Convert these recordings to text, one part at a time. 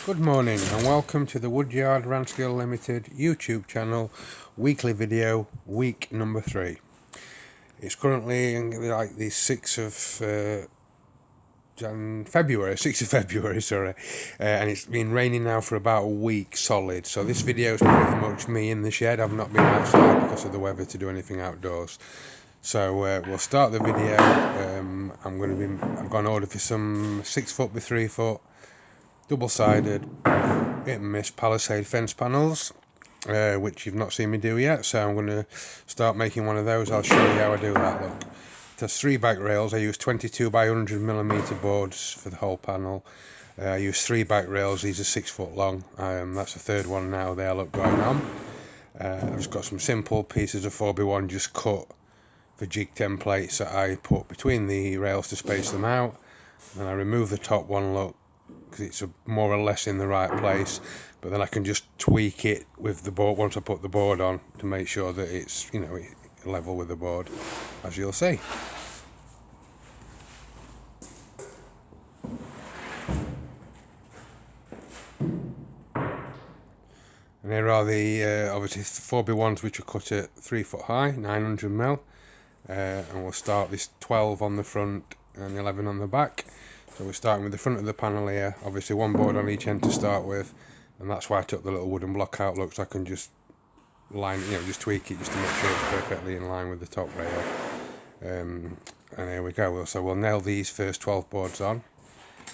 Good morning and welcome to the Woodyard Ranskill Limited YouTube channel weekly video, week number 3. It's currently like the 6th of February, sorry, and it's been raining now for about a week solid, so this video is pretty much me in the shed. I've not been outside because of the weather to do anything outdoors. So we'll start the video. I've got an order for some 6 foot by 3 foot double-sided hit and miss palisade fence panels, which you've not seen me do yet, so I'm going to start making one of those. I'll show you how I do that. Look, it has 3 back rails. I use 22 by 100mm boards for the whole panel. I use 3 back rails. These are 6 foot long. That's the 3rd one now there, look, going on. I've just got some simple pieces of 4x1 just cut for jig templates that I put between the rails to space them out, and I remove the top one, look, because it's more or less in the right place, but then I can just tweak it with the board once I put the board on to make sure that it's, you know, level with the board, as you'll see. And here are the obviously 4x1s which are cut at 3 foot high, 900mm, and we'll start this 12 on the front and 11 on the back. So we're starting with the front of the panel here, obviously 1 board on each end to start with, and that's why I took the little wooden block out, look, so I can just line, just tweak it just to make sure it's perfectly in line with the top rail. And here we go. So we'll nail these first 12 boards on,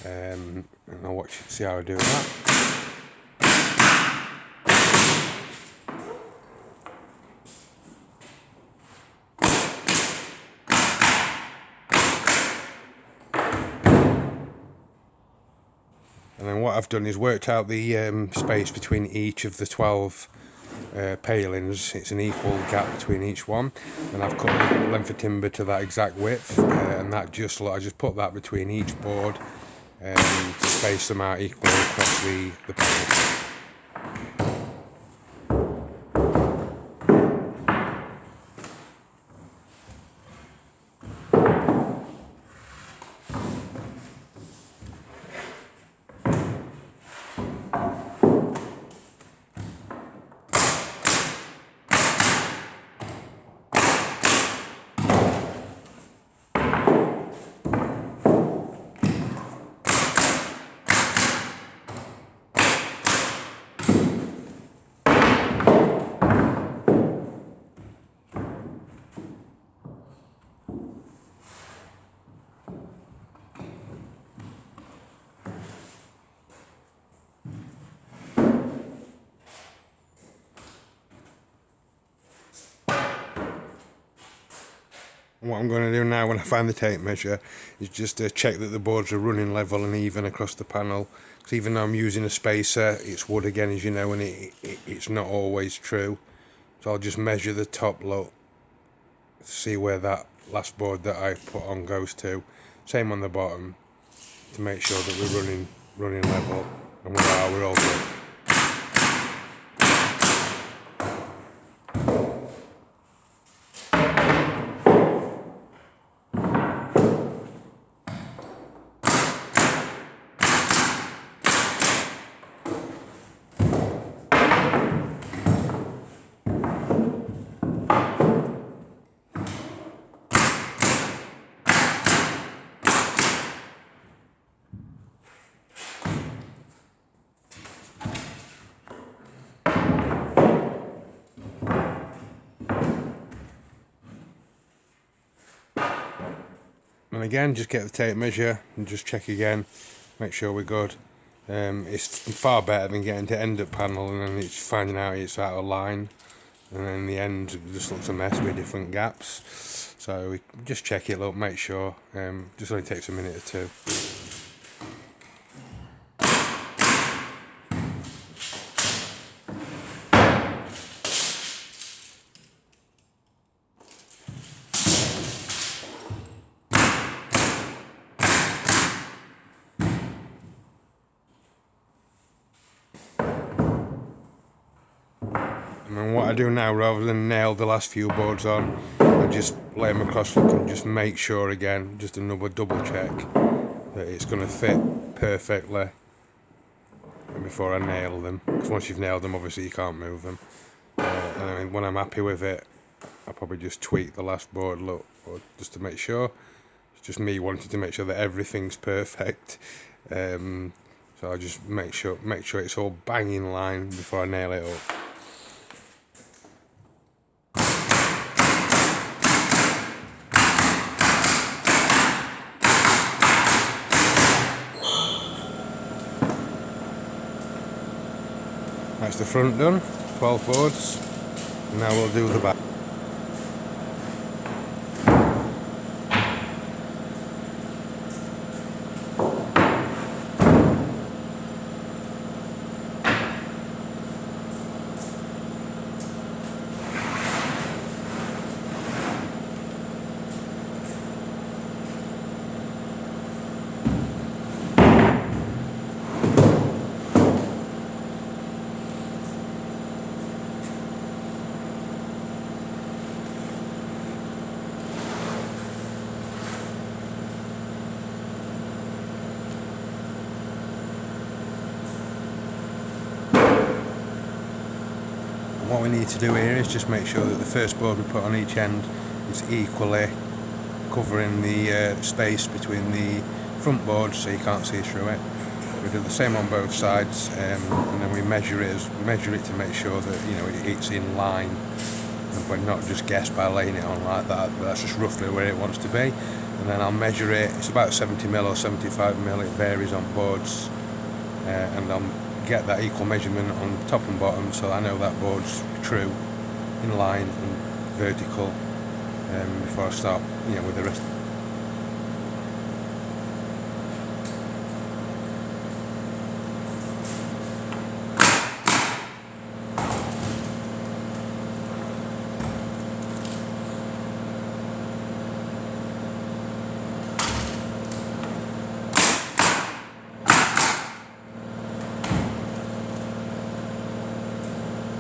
and I'll see how I do that. And then what I've done is worked out the space between each of the 12 palings. It's an equal gap between each one, and I've cut the length of timber to that exact width, and that just, I just put that between each board to space them out equally across the panel. What I'm going to do now when I find the tape measure is just check that the boards are running level and even across the panel. Because even though I'm using a spacer, it's wood again, as you know, and it's not always true. So I'll just measure the top, look, see where that last board that I put on goes to. Same on the bottom, to make sure that we're running level, and we're all good. And again, just get the tape measure and just check again, make sure we're good. It's far better than getting to end up panel and then it's finding out it's out of line, and then in the end it just looks a mess with different gaps. So we just check it, look, make sure. Just only takes a minute or 2. And what I do now, rather than nail the last few boards on, I just lay them across and just make sure again, just another double check that it's going to fit perfectly. before I nail them, because once you've nailed them obviously you can't move them. And I mean, when I'm happy with it, I'll probably just tweak the last board look, or just to make sure. It's just me wanting to make sure that everything's perfect. So I just make sure it's all bang in line before I nail it up. That's the front done, 12 boards, and now we'll do the back. What we need to do here is just make sure that the first board we put on each end is equally covering the space between the front boards, so you can't see through it. We do the same on both sides, and then we measure it to make sure that it's in line, and we're not just guess by laying it on like that, but that's just roughly where it wants to be. And then I'll measure it. It's about 70mm or 75mm, it varies on boards, and I'll get that equal measurement on top and bottom, so I know that board's true, in line and vertical, before I start with the rest.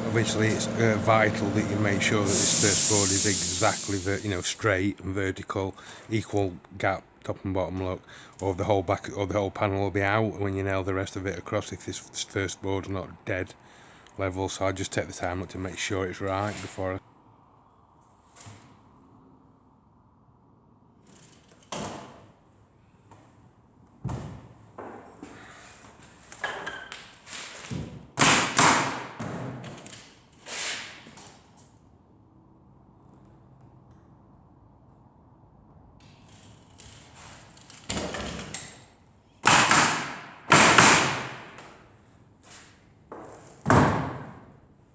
Obviously, it's vital that you make sure that this first board is exactly straight and vertical, equal gap, top and bottom look, or the whole back or the whole panel will be out when you nail the rest of it across if this first board's not dead level. So I just take the time to make sure it's right before I.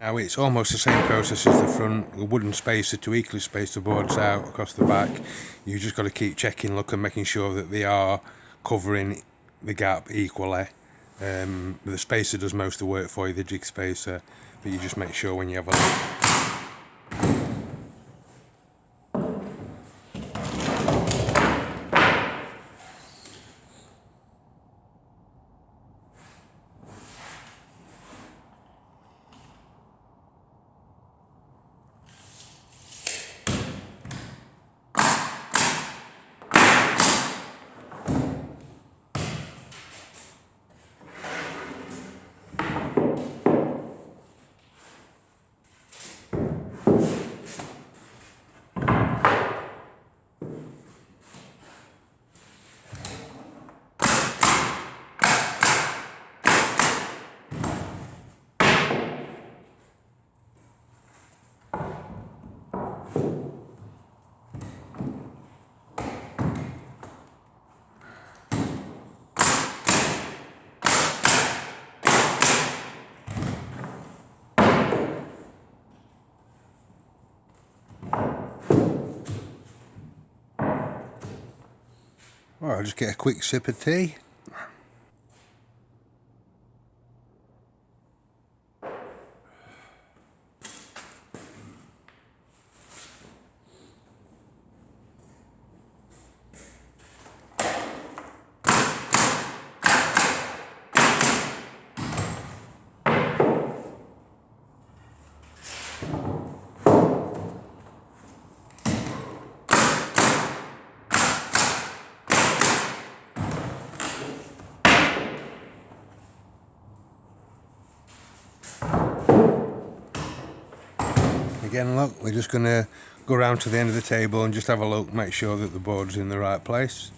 Now it's almost the same process as the front, the wooden spacer to equally space the boards out across the back. You just got to keep checking, looking, making sure that they are covering the gap equally. The spacer does most of the work for you, the jig spacer, but you just make sure when you have a look. Well, I'll just get a quick sip of tea. again, look, we're just going to go around to the end of the table and just have a look, make sure that the board's in the right place.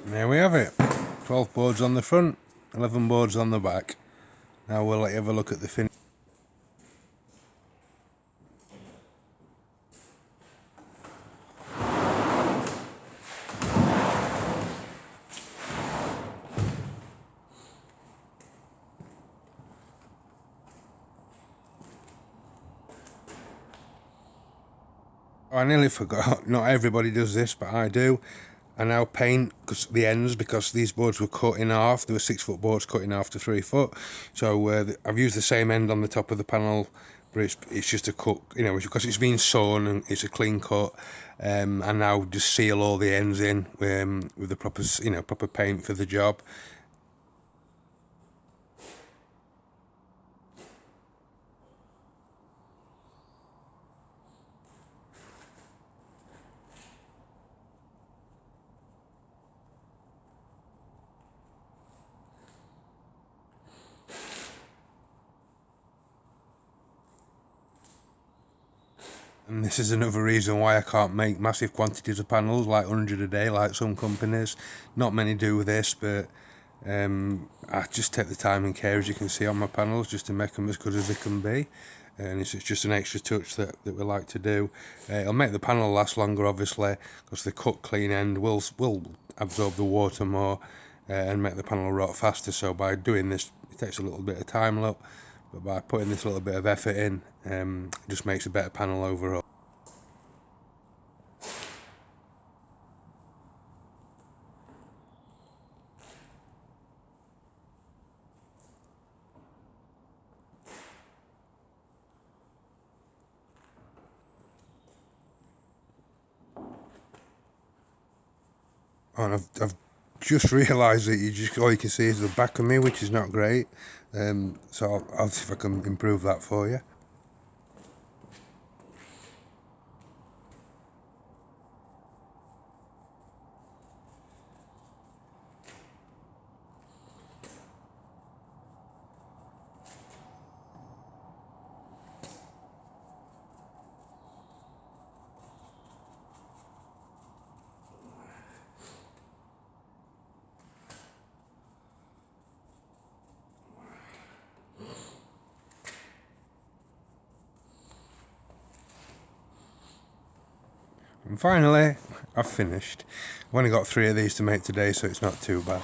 And there we have it, 12 boards on the front, 11 boards on the back. Now we'll let you have a look at the finish. I nearly forgot, not everybody does this, but I do. I now paint the ends because these boards were cut in half. There were 6 foot boards cut in half to 3 foot. So I've used the same end on the top of the panel, but it's just a cut, you know, because it's been sewn and it's a clean cut. And now just seal all the ends in with the proper, you know, proper paint for the job. And this is another reason why I can't make massive quantities of panels, like 100 a day, like some companies. Not many do this, but I just take the time and care, as you can see on my panels, just to make them as good as they can be. And it's just an extra touch that we like to do. It'll make the panel last longer, obviously, because the cut clean end will absorb the water more and make the panel rot faster. So by doing this, it takes a little bit of time, look. But by putting this little bit of effort in, it just makes a better panel overall. And I've just realised that all you can see is the back of me, which is not great. So I'll see if I can improve that for you. And finally, I've finished. I've only got 3 of these to make today, so it's not too bad.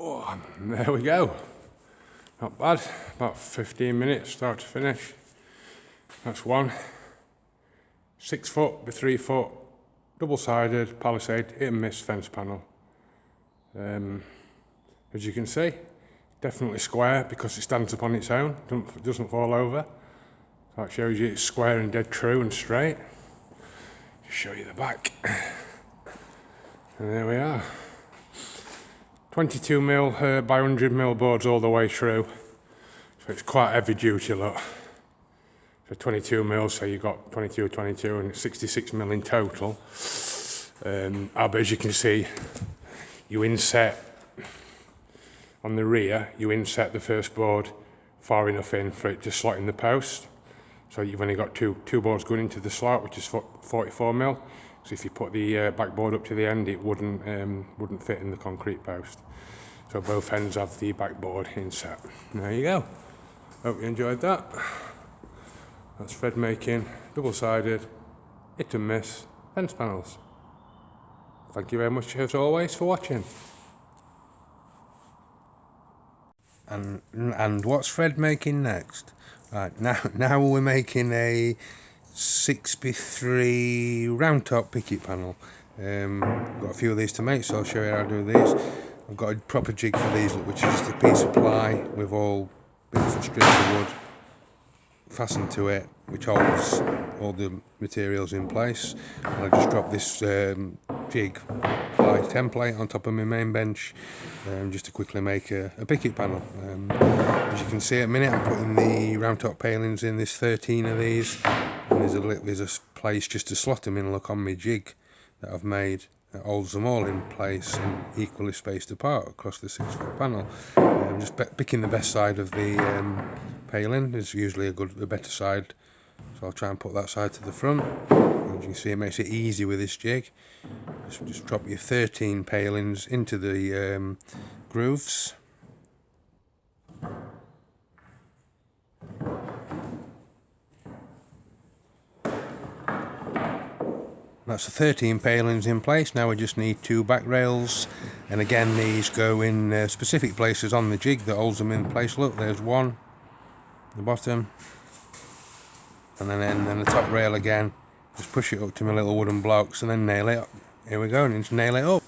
Oh, and there we go. Not bad. About 15 minutes start to finish. That's one. 6 foot by 3 foot, double-sided palisade hit and miss fence panel. As you can see, definitely square because it stands up on its own, doesn't fall over. So that shows you it's square and dead true and straight. Just show you the back. And there we are. 22mm by 100mm boards all the way through. So it's quite heavy duty, look. So 22 mil, so you've got 22, 22, and it's 66 mil in total. But as you can see, you inset on the rear, you inset the first board far enough in for it to slot in the post. So you've only got two boards going into the slot, which is 44 mil. So if you put the back board up to the end, it wouldn't fit in the concrete post. So both ends have the back board inset. There you go. Hope you enjoyed that. That's Fred making double-sided hit and miss fence panels. Thank you very much as always for watching. And what's Fred making next? Right, now we're making a 6x3 round top picket panel. I've got a few of these to make, so I'll show you how to do these. I've got a proper jig for these, which is just a piece of ply with all bits and strips of wood fastened to it, which holds all the materials in place. And I just drop this jig ply template on top of my main bench, just to quickly make a picket panel. As you can see at the minute, I'm putting the round top palings in. There's 13 of these, and there's a place just to slot them in. Look on my jig that I've made. That holds them all in place and equally spaced apart across the 6-foot panel. Just picking the best side of the paling. There's usually a better side, so I'll try and put that side to the front. As you can see, it makes it easy with this jig. Just drop your 13 palings into the grooves. That's the 13 palings in place. Now we just need 2 back rails, and again these go in specific places on the jig that holds them in place. Look, there's one, the bottom, and then the top rail again. Just push it up to my little wooden blocks and then nail it up. Here we go, and just nail it up.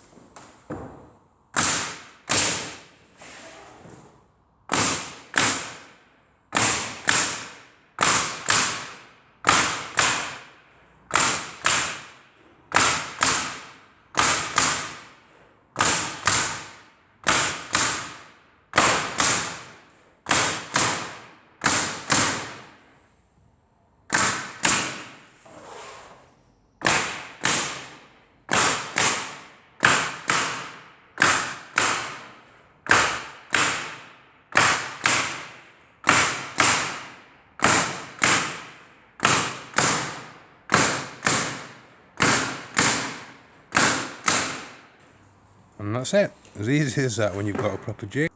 And that's it. As easy as that when you've got a proper jig.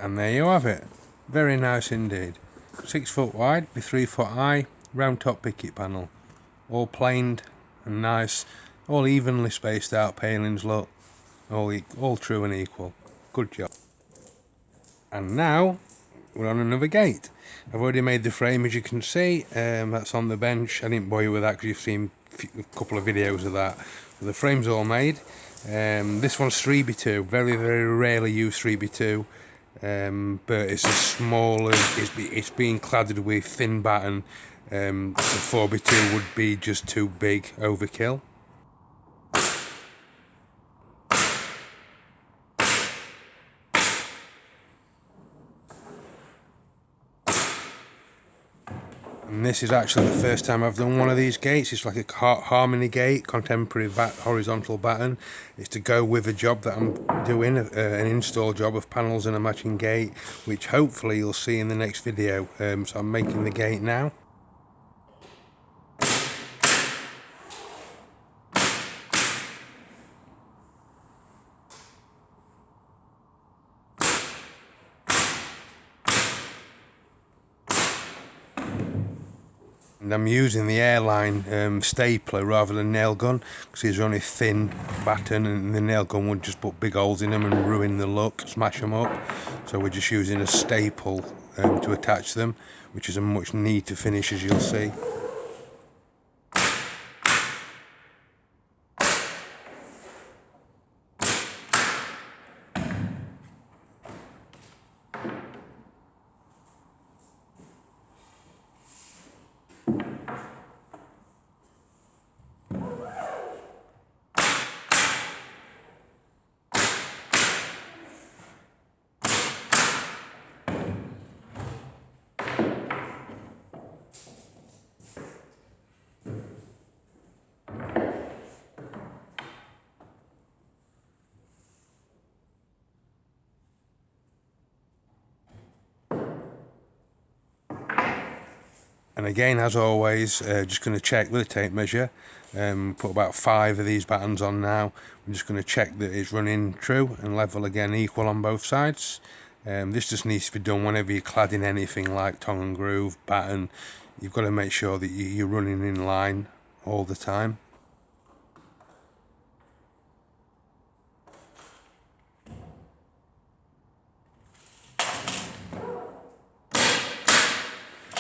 And there you have it. Very nice indeed. 6 foot wide, be 3 foot high, round top picket panel. All planed and nice, all evenly spaced out palings, look. All true and equal. Good job. And now we're on another gate. I've already made the frame, as you can see. That's on the bench. I didn't bore you with that because you've seen a couple of videos of that. But the frame's all made. This one's 3x2. Very, very rarely use 3x2. But it's a smaller, it's being cladded with thin batten. The 4x2 would be just too big, overkill. And this is actually the first time I've done one of these gates. It's like a harmony gate, contemporary horizontal batten. It's to go with a job that I'm doing, an install job of panels and a matching gate, which hopefully you'll see in the next video. So I'm making the gate now. and I'm using the airline stapler rather than nail gun, because these are only thin batten and the nail gun would just put big holes in them and ruin the look, smash them up. So we're just using a staple to attach them, which is a much neater finish, as you'll see. And again, as always, just going to check with a tape measure. Put about 5 of these battens on now. I'm just going to check that it's running true and level again, equal on both sides. This just needs to be done whenever you're cladding anything like tongue and groove, batten. You've got to make sure that you're running in line all the time.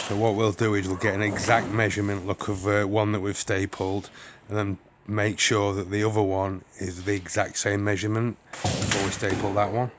So what we'll do is we'll get an exact measurement look of one that we've stapled, and then make sure that the other one is the exact same measurement before we staple that one.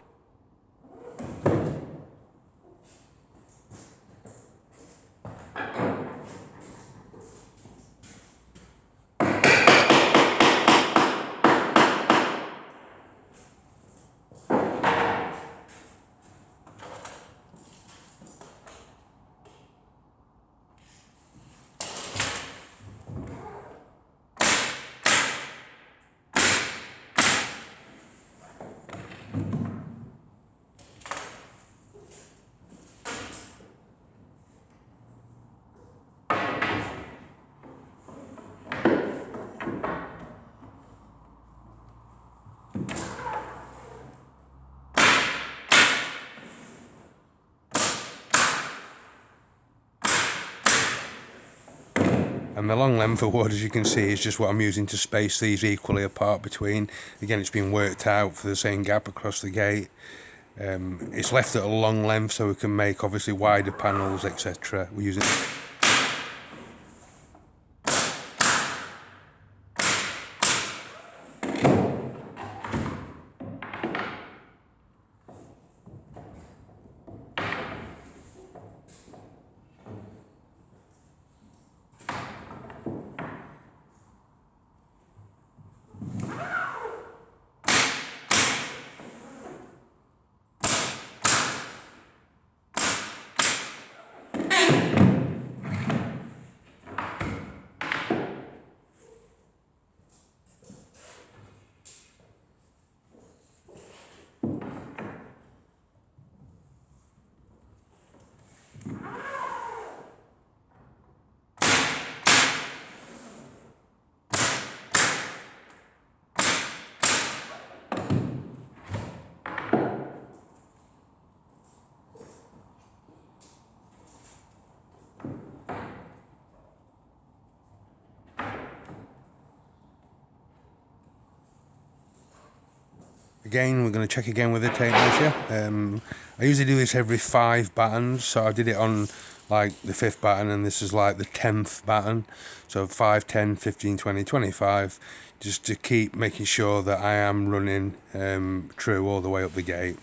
And the long length of wood, as you can see, is just what I'm using to space these equally apart between. Again, it's been worked out for the same gap across the gate. It's left at a long length so we can make obviously wider panels, etc. We're using Again, we're going to check again with a tape measure. I usually do this every 5 battens, so I did it on like the 5th batten, and this is like the 10th batten. So 5, 10, 15, 20, 25, just to keep making sure that I am running true all the way up the gate.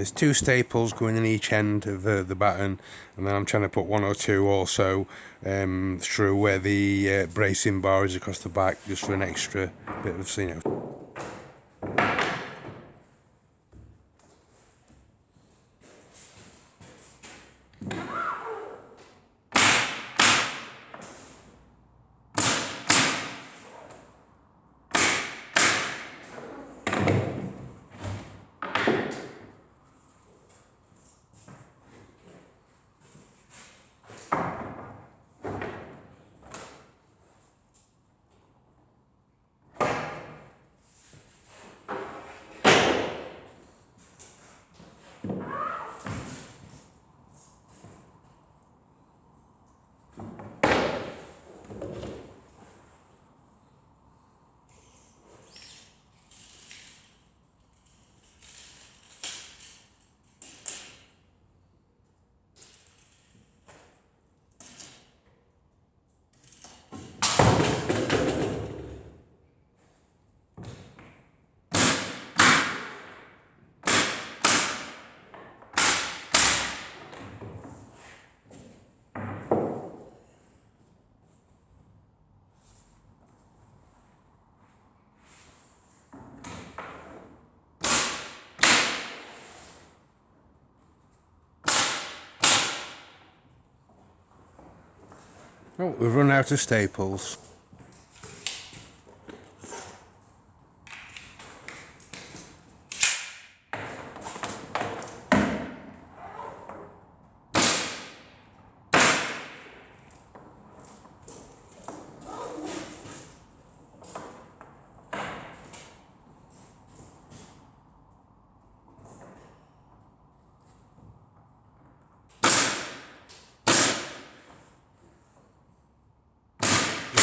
there's 2 staples going in each end of the batten, and then I'm trying to put 1 or 2 also through where the bracing bar is across the back, just for an extra bit of, you know. Oh, we've run out of staples.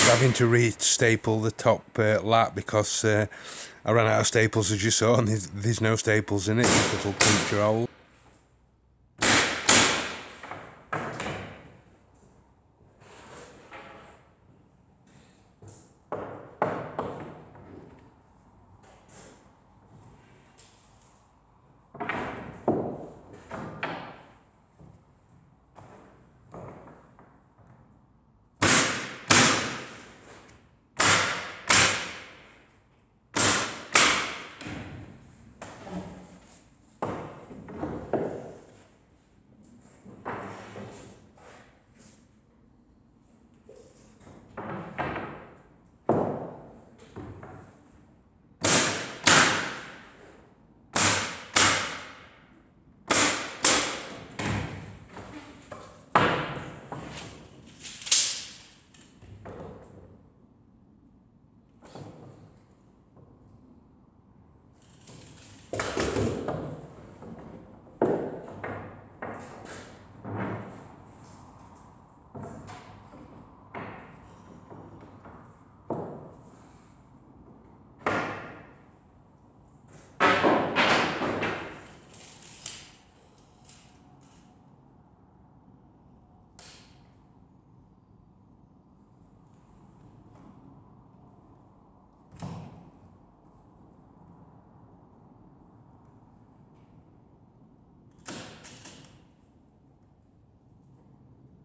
Having to re-staple the top lat because I ran out of staples, as you saw, and there's no staples in it, just little puncture holes.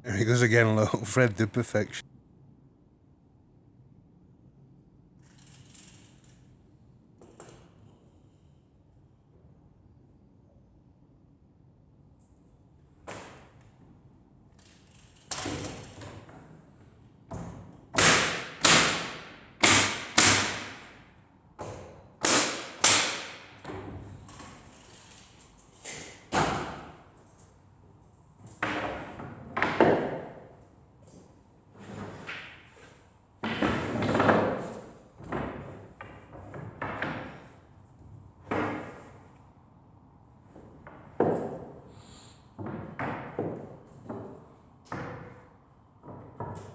There he goes again, look, Fred the perfection.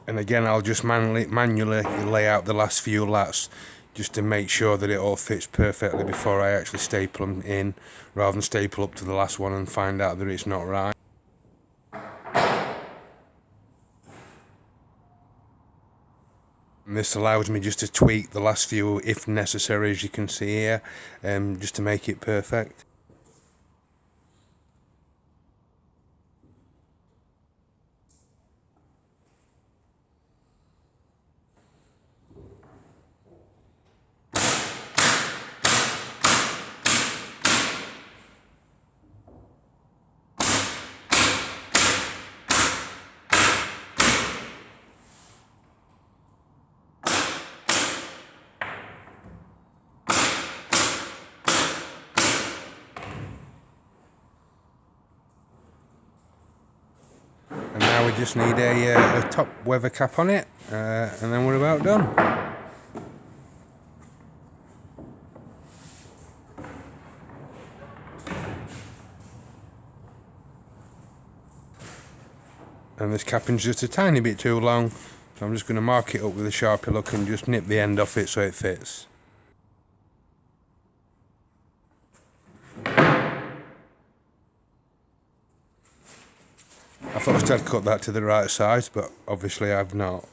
And again, I'll just manually lay out the last few lats just to make sure that it all fits perfectly before I actually staple them in, rather than staple up to the last one and find out that it's not right. And this allows me just to tweak the last few if necessary, as you can see here, just to make it perfect. And now we just need a top weather cap on it, and then we're about done. And this capping's just a tiny bit too long, so I'm just going to mark it up with a Sharpie look and just nip the end off it so it fits. I thought I'd cut that to the right size, but obviously I've not.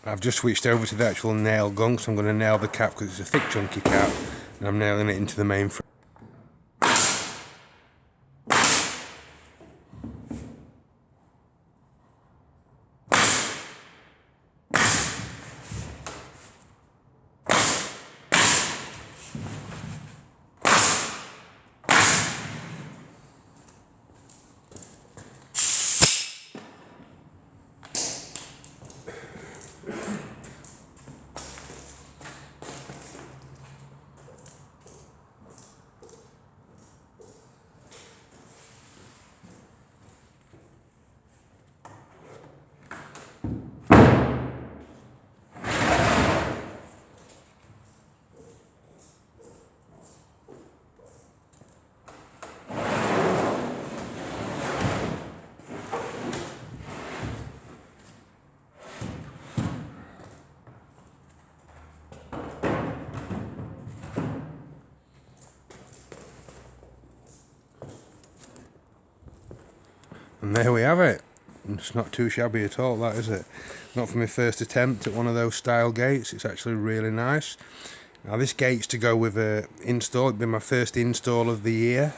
I've just switched over to the actual nail gun, so I'm going to nail the cap because it's a thick chunky cap, and I'm nailing it into the main frame. And there we have it. It's not too shabby at all, that, is it? Not for my first attempt at one of those style gates. It's actually really nice. Now this gate's to go with a install. It'll be my first install of the year.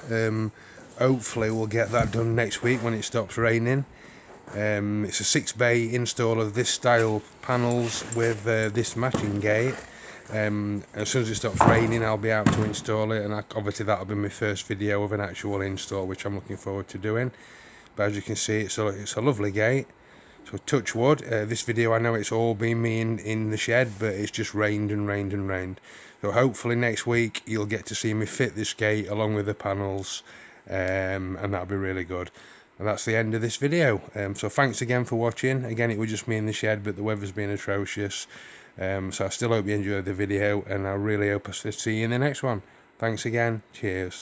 Hopefully we'll get that done next week when it stops raining. It's a 6-bay install of this style panels with this matching gate. As soon as it stops raining I'll be out to install it, and obviously that'll be my first video of an actual install, which I'm looking forward to doing. But as you can see, it's a lovely gate. So touch wood. This video, I know it's all been me in the shed, but it's just rained and rained and rained. So hopefully next week you'll get to see me fit this gate along with the panels, and that'll be really good. And that's the end of this video. So thanks again for watching. Again, it was just me in the shed, but the weather's been atrocious. So I still hope you enjoyed the video, and I really hope I see you in the next one. Thanks again. Cheers.